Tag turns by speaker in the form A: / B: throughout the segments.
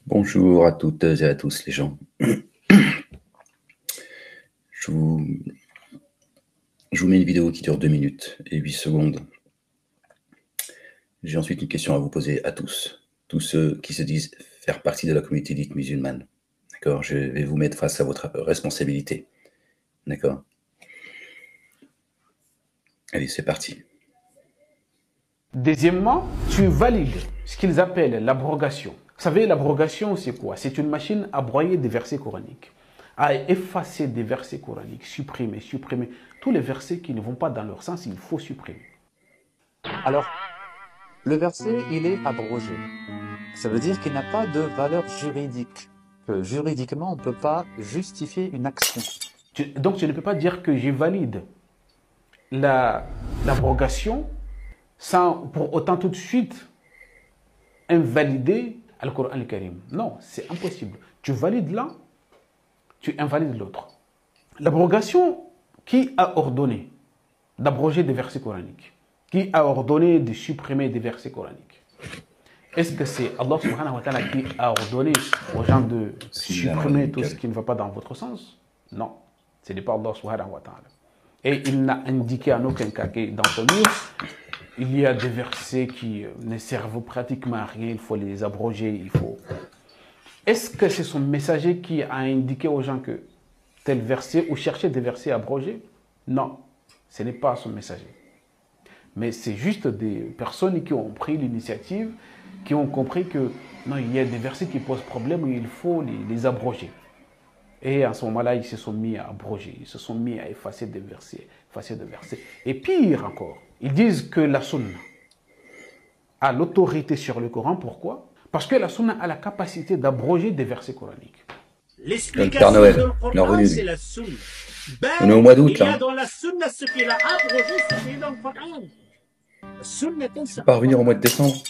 A: Bonjour à toutes et à tous les gens. Je vous, je vous mets une vidéo qui dure 2 minutes et 8 secondes. J'ai ensuite une question à vous poser à tous ceux qui se disent faire partie de la communauté dite musulmane. D'accord? Je vais vous mettre face à votre responsabilité. D'accord? Allez, c'est parti.
B: Deuxièmement, tu valides ce qu'ils appellent l'abrogation. Vous savez, l'abrogation, c'est quoi? C'est une machine à broyer des versets coraniques, à effacer des versets coraniques, supprimer. Tous les versets qui ne vont pas dans leur sens, il faut supprimer.
C: Alors, le verset, il est abrogé. Ça veut dire qu'il n'a pas de valeur juridique. Que juridiquement, on ne peut pas justifier une action.
B: Donc, tu ne peux pas dire que je valide l'abrogation sans pour autant tout de suite invalider Al-Qur'an al-Karim. Non, c'est impossible. Tu valides l'un, tu invalides l'autre. L'abrogation, qui a ordonné d'abroger des versets coraniques? Qui a ordonné de supprimer des versets coraniques? Est-ce que c'est Allah subhanahu wa ta'ala qui a ordonné aux gens de supprimer tout ce qui ne va pas dans votre sens? Non, ce n'est pas Allah subhanahu wa ta'ala. Et il n'a indiqué en aucun cas que dans son livre, il y a des versets qui ne servent pratiquement à rien, il faut les abroger, Est-ce que c'est son messager qui a indiqué aux gens que tel verset ou chercher des versets abrogés? Non, ce n'est pas son messager. Mais c'est juste des personnes qui ont pris l'initiative, qui ont compris que non, il y a des versets qui posent problème et il faut les abroger. Et à ce moment-là, ils se sont mis à abroger, ils se sont mis à effacer des versets, Et pire encore, ils disent que la sunna a l'autorité sur le Coran. Pourquoi? Parce que la sunna a la capacité d'abroger des versets coraniques.
A: L'explication de Coran,
D: c'est la sunna.
A: On est au mois d'août, là.
D: Il y a dans la sunna ce qu'il a abrogé, ce qui est dans le Coran. La sunna est ça.
A: Pas revenir au mois de décembre.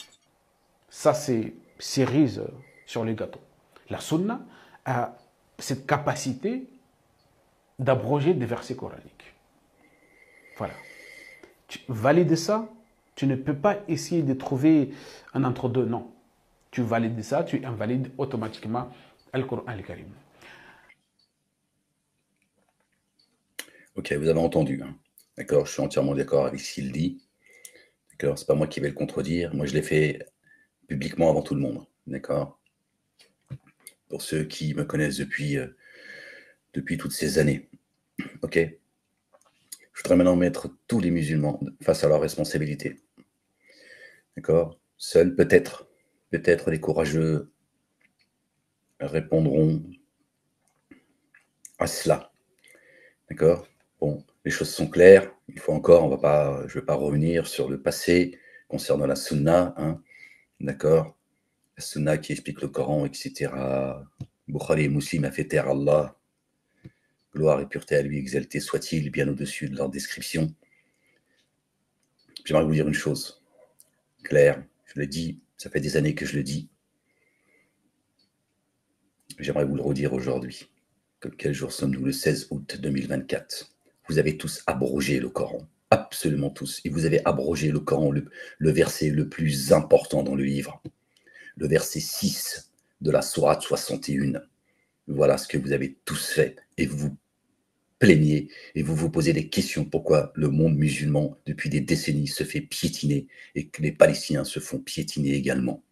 B: Ça, c'est cerise sur le gâteau. La sunna a cette capacité d'abroger des versets coraniques. Voilà. Tu valides ça, tu ne peux pas essayer de trouver un entre-deux. Non. Tu valides ça, tu invalides automatiquement Al-Qur'an al-Karim.
A: Ok, vous avez entendu. Hein. D'accord, je suis entièrement d'accord avec ce qu'il dit. D'accord, c'est pas moi qui vais le contredire. Moi, je l'ai fait publiquement avant tout le monde. D'accord? Pour ceux qui me connaissent depuis toutes ces années. Ok? Je voudrais maintenant mettre tous les musulmans face à leurs responsabilités. D'accord? Seuls, peut-être les courageux répondront à cela. D'accord? Bon, les choses sont claires. Il faut encore, je ne vais pas revenir sur le passé concernant la sunna. Hein, d'accord? La sunna qui explique le Coran, etc. Bukhari et Muslim a fait taire Allah. Gloire et pureté à lui, exalté soit-il, bien au-dessus de leur description. J'aimerais vous dire une chose claire. Je le dis, ça fait des années que je le dis. J'aimerais vous le redire aujourd'hui. Quel jour sommes-nous? Le 16 août 2024. Vous avez tous abrogé le Coran. Absolument tous. Et vous avez abrogé le Coran, le verset le plus important dans le livre. Le verset 6 de la sourate 61. Voilà ce que vous avez tous fait. Et vous vous plaignez et vous vous posez des questions. Pourquoi le monde musulman, depuis des décennies, se fait piétiner et que les Palestiniens se font piétiner également.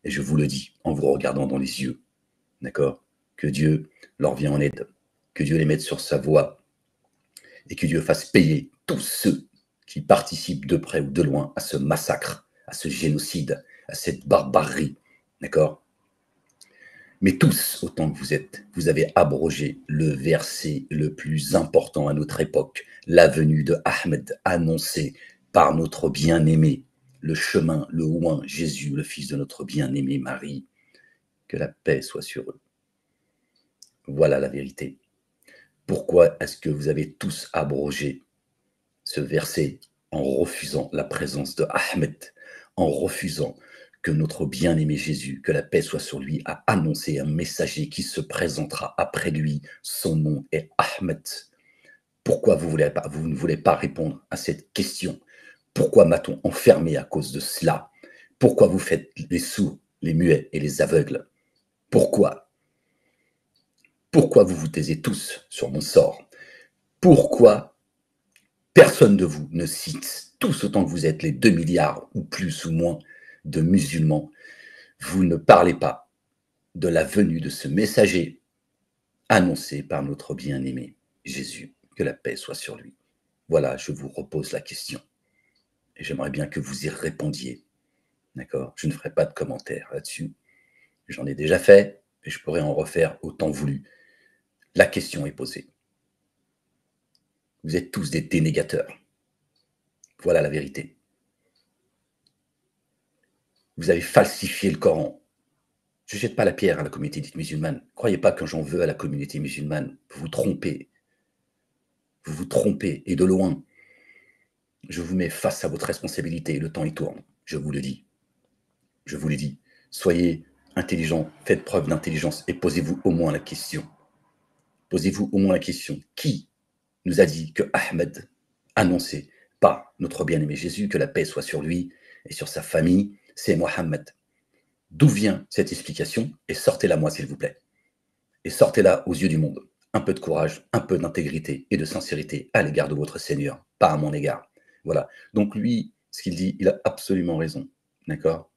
A: Et je vous le dis en vous regardant dans les yeux. D'accord? Que Dieu leur vienne en aide. Que Dieu les mette sur sa voie. Et que Dieu fasse payer tous ceux qui participent de près ou de loin à ce massacre, à ce génocide, à cette barbarie. D'accord? Mais tous, autant que vous êtes, vous avez abrogé le verset le plus important à notre époque, la venue de Ahmed annoncée par notre bien-aimé, le chemin, le oint, Jésus, le fils de notre bien-aimée Marie. Que la paix soit sur eux. Voilà la vérité. Pourquoi est-ce que vous avez tous abrogé ce verset en refusant la présence de Ahmed, en refusant que notre bien-aimé Jésus, que la paix soit sur lui, a annoncé un messager qui se présentera après lui. Son nom est Ahmed. Pourquoi vous ne voulez pas répondre à cette question? Pourquoi m'a-t-on enfermé à cause de cela? Pourquoi vous faites les sourds, les muets et les aveugles? Pourquoi? Pourquoi vous vous taisez tous sur mon sort? Pourquoi personne de vous ne cite, tous autant que vous êtes, les 2 milliards ou plus ou moins de musulmans, vous ne parlez pas de la venue de ce messager annoncé par notre bien-aimé Jésus, que la paix soit sur lui. Voilà, je vous repose la question. Et j'aimerais bien que vous y répondiez. D'accord? Je ne ferai pas de commentaires là-dessus. J'en ai déjà fait, et je pourrais en refaire autant voulu. La question est posée. Vous êtes tous des dénégateurs. Voilà la vérité. Vous avez falsifié le Coran. Je ne jette pas la pierre à la communauté dite musulmane. Ne croyez pas que j'en veux à la communauté musulmane. Vous vous trompez. Vous vous trompez, et de loin. Je vous mets face à votre responsabilité. Le temps y tourne. Je vous le dis. Je vous l'ai dit. Soyez intelligents, faites preuve d'intelligence et posez-vous au moins la question. Posez-vous au moins la question. Qui nous a dit que Ahmed annonçait par notre bien-aimé Jésus, que la paix soit sur lui et sur sa famille? C'est Mohammed. D'où vient cette explication? Et sortez-la moi, s'il vous plaît. Et sortez-la aux yeux du monde. Un peu de courage, un peu d'intégrité et de sincérité à l'égard de votre Seigneur, pas à mon égard. Voilà. Donc lui, ce qu'il dit, il a absolument raison. D'accord?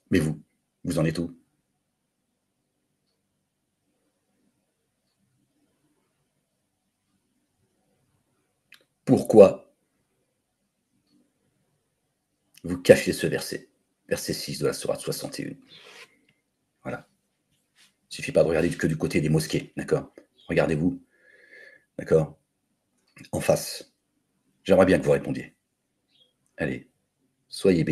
A: Mais vous en êtes où? Pourquoi vous cachez ce verset? Verset 6 de la sourate 61. Voilà. Il ne suffit pas de regarder que du côté des mosquées, d'accord? Regardez-vous, d'accord? En face. J'aimerais bien que vous répondiez. Allez, soyez bénis.